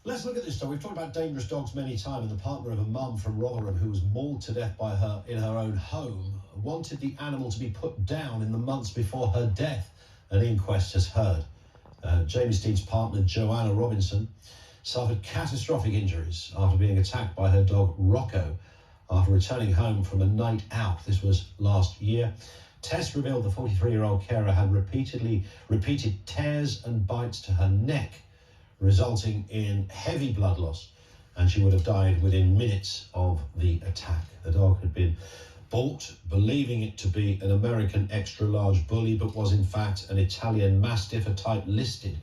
Let's look at this story. We've talked about dangerous dogs many times, and the partner of a mum from Rotherham who was mauled to death by her in her own home wanted the animal to be put down in the months before her death. An inquest has heard. Jamie Steen's partner, Joanna Robinson, suffered catastrophic injuries after being attacked by her dog Rocco after returning home from a night out. This was last year. Tests revealed the 43-year-old carer had repeated tears and bites to her neck, resulting in heavy blood loss, and she would have died within minutes of the attack. The dog had been bought believing it to be an American extra-large bully, but was in fact an Italian Mastiff, a type listed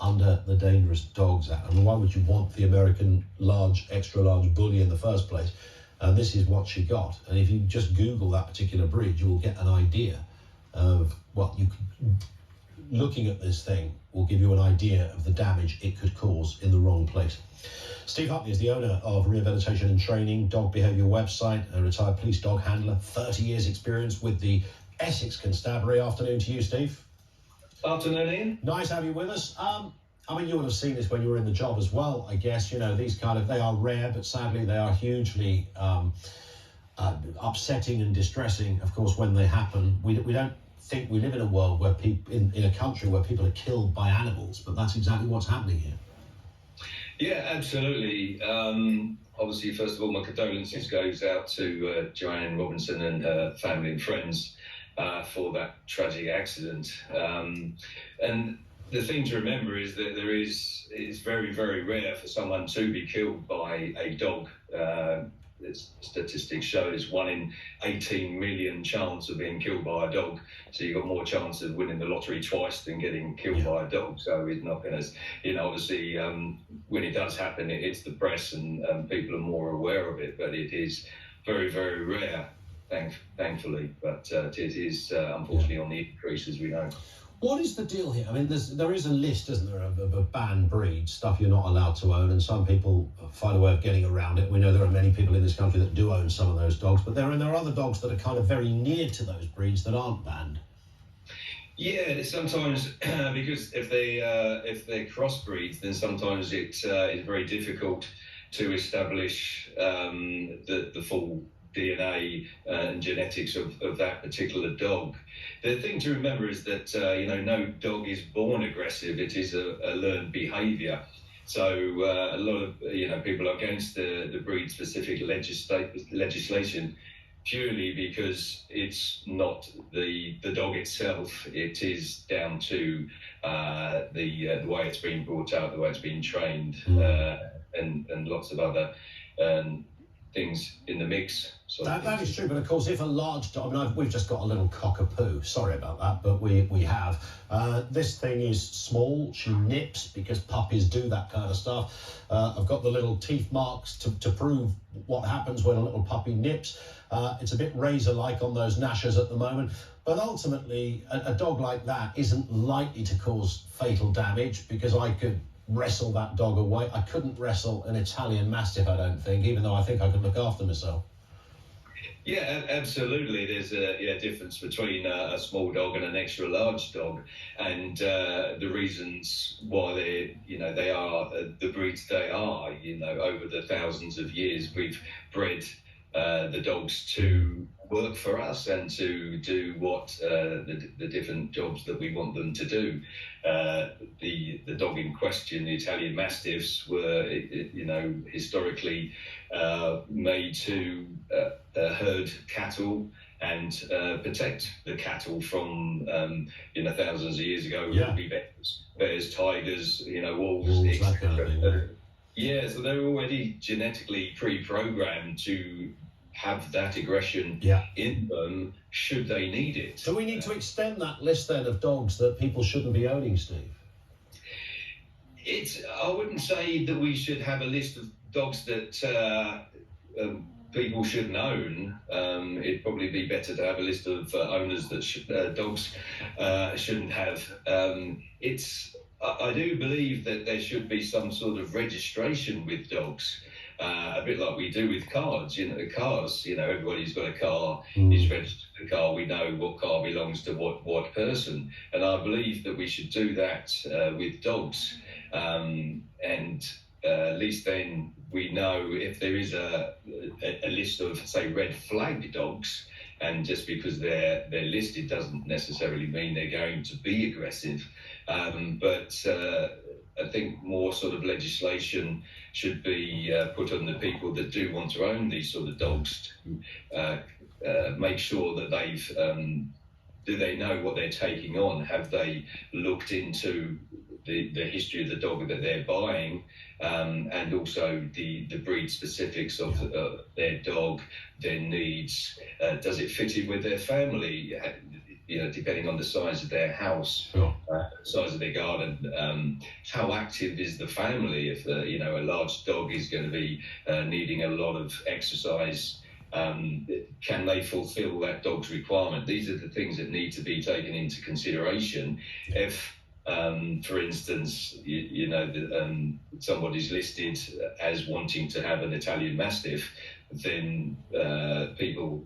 under the Dangerous Dogs Act. I mean, why would you want the American extra-large bully in the first place? And this is what she got. And if you just Google that particular breed, you will get an idea of what you could. Looking at this thing will give you an idea of the damage it could cause in the wrong place. Steve Hutley is the owner of Rehabilitation and Training Dog Behaviour website, a retired police dog handler, 30 years experience with the Essex Constabulary. Afternoon to you, Steve. Afternoon, Ian. Nice to have you with us. I mean, you would have seen this when you were in the job as well, I guess. You know, these they are rare, but sadly they are hugely upsetting and distressing, of course, when they happen. We don't think we live in a world where people in a country where people are killed by animals, but that's exactly what's happening here. Yeah, absolutely. Obviously, first of all, my condolences goes out to Joanne Robinson and her family and friends for that tragic accident. And the thing to remember is that it's very, very rare for someone to be killed by a dog. Statistics show it's 1 in 18 million chance of being killed by a dog. So you've got more chance of winning the lottery twice than getting killed by a dog. So it's not going to, obviously, when it does happen, it hits the press and people are more aware of it. But it is very, very rare, thankfully. But it is unfortunately on the increase, as we know. What is the deal here? I mean, there is a list, isn't there, of banned breeds, stuff you're not allowed to own, and some people find a way of getting around it. We know there are many people in this country that do own some of those dogs, but there are other dogs that are kind of very near to those breeds that aren't banned. Yeah, sometimes because if they're crossbreeds, then sometimes it's very difficult to establish the full DNA and genetics of that particular dog. The thing to remember is that no dog is born aggressive. It is a learned behaviour. So a lot of people are against the breed-specific legislation purely because it's not the dog itself. It is down to the way it's been brought up, the way it's been trained, and lots of other things in the mix. That is true, but of course, if a large dog, I mean, we've just got a little cockapoo, sorry about that, but we have. This thing is small, she nips because puppies do that kind of stuff. I've got the little teeth marks to prove what happens when a little puppy nips. It's a bit razor-like on those Nashers at the moment, but ultimately, a dog like that isn't likely to cause fatal damage because I could wrestle that dog away. I couldn't wrestle an Italian Mastiff, I don't think, even though I think I could look after myself. Yeah, absolutely. There's a difference between a small dog and an extra large dog, and the reasons why they are the breeds they are. Over the thousands of years, we've bred the dogs to work for us and to do what the different jobs that we want them to do. The dog in question, the Italian Mastiffs, were historically made to herd cattle and protect the cattle from thousands of years ago. Yeah. It would be bears, tigers, wolves, that kind of thing. Yeah, so they're already genetically pre-programmed to have that aggression in them should they need it. Do we need to extend that list then of dogs that people shouldn't be owning, Steve? I wouldn't say that we should have a list of dogs that people shouldn't own. It'd probably be better to have a list of owners that dogs shouldn't have. I do believe that there should be some sort of registration with dogs. A bit like we do with cars, everybody's got a car, is registered a car, we know what car belongs to what person. And I believe that we should do that with dogs. And at least then we know if there is a list of, say, red flag dogs, and just because they're listed doesn't necessarily mean they're going to be aggressive. But I think more sort of legislation should be put on the people that do want to own these sort of dogs to make sure that they've do they know what they're taking on? Have they looked into the history of the dog that they're buying, and also the breed specifics of their dog, their needs? Does it fit in with their family? You know, depending on the size of their house, size of their garden, how active is the family? If you know, a large dog is going to be needing a lot of exercise, can they fulfill that dog's requirement? These are the things that need to be taken into consideration. If for instance, you know, somebody's listed as wanting to have an Italian Mastiff, then people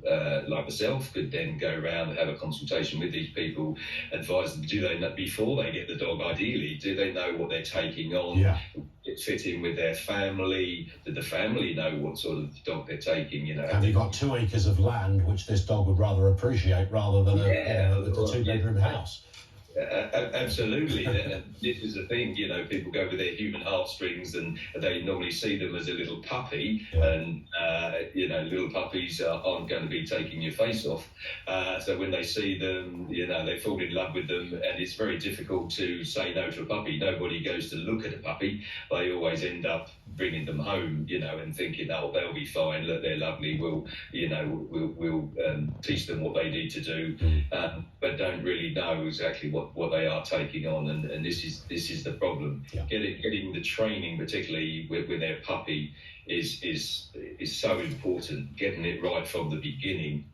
like myself could then go around and have a consultation with these people, advise them, do they know, before they get the dog ideally, do they know what they're taking on? It fit in with their family? Did the family know what sort of dog they're taking? You know, have you got 2 acres of land which this dog would rather appreciate rather than a 2-bedroom house? Absolutely. And this is the thing, you know, people go with their human heartstrings, and they normally see them as a little puppy, and you know, little puppies aren't going to be taking your face off, so when they see them, you know, they fall in love with them, and it's very difficult to say no to a puppy. Nobody goes to look at a puppy. They always end up bringing them home, you know, and thinking, oh, they'll be fine, look, they're lovely, we'll teach them what they need to do, but don't really know exactly what they are taking on, and this is the problem. Getting the training, particularly with their puppy, is so important. Getting it right from the beginning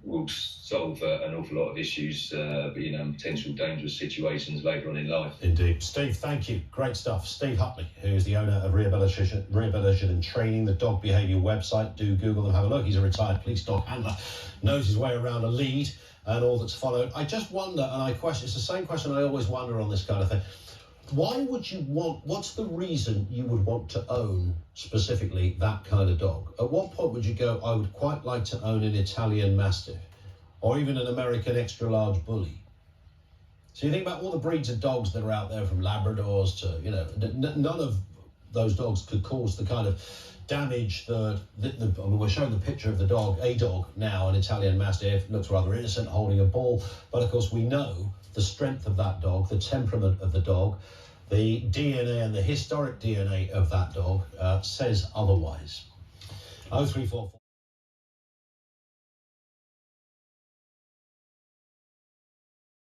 will solve an awful lot of issues, you know, potential dangerous situations later on in life. Indeed. Steve, thank you. Great stuff. Steve Hutley, who is the owner of Rehabilitation and Training, the dog behaviour website. Do Google them, have a look. He's a retired police dog handler, knows his way around a lead and all that's followed. I just wonder, and it's the same question I always wonder on this kind of thing. Why would you what's the reason you would want to own specifically that kind of dog? At what point would you go, I would quite like to own an Italian Mastiff or even an American extra large bully? So you think about all the breeds of dogs that are out there, from Labradors to, you know, none of those dogs could cause the kind of damage I mean, we're showing the picture of the dog, a dog now, an Italian Mastiff, looks rather innocent holding a ball, but of course we know the strength of that dog, the temperament of the dog, the DNA and the historic DNA of that dog says otherwise. 0344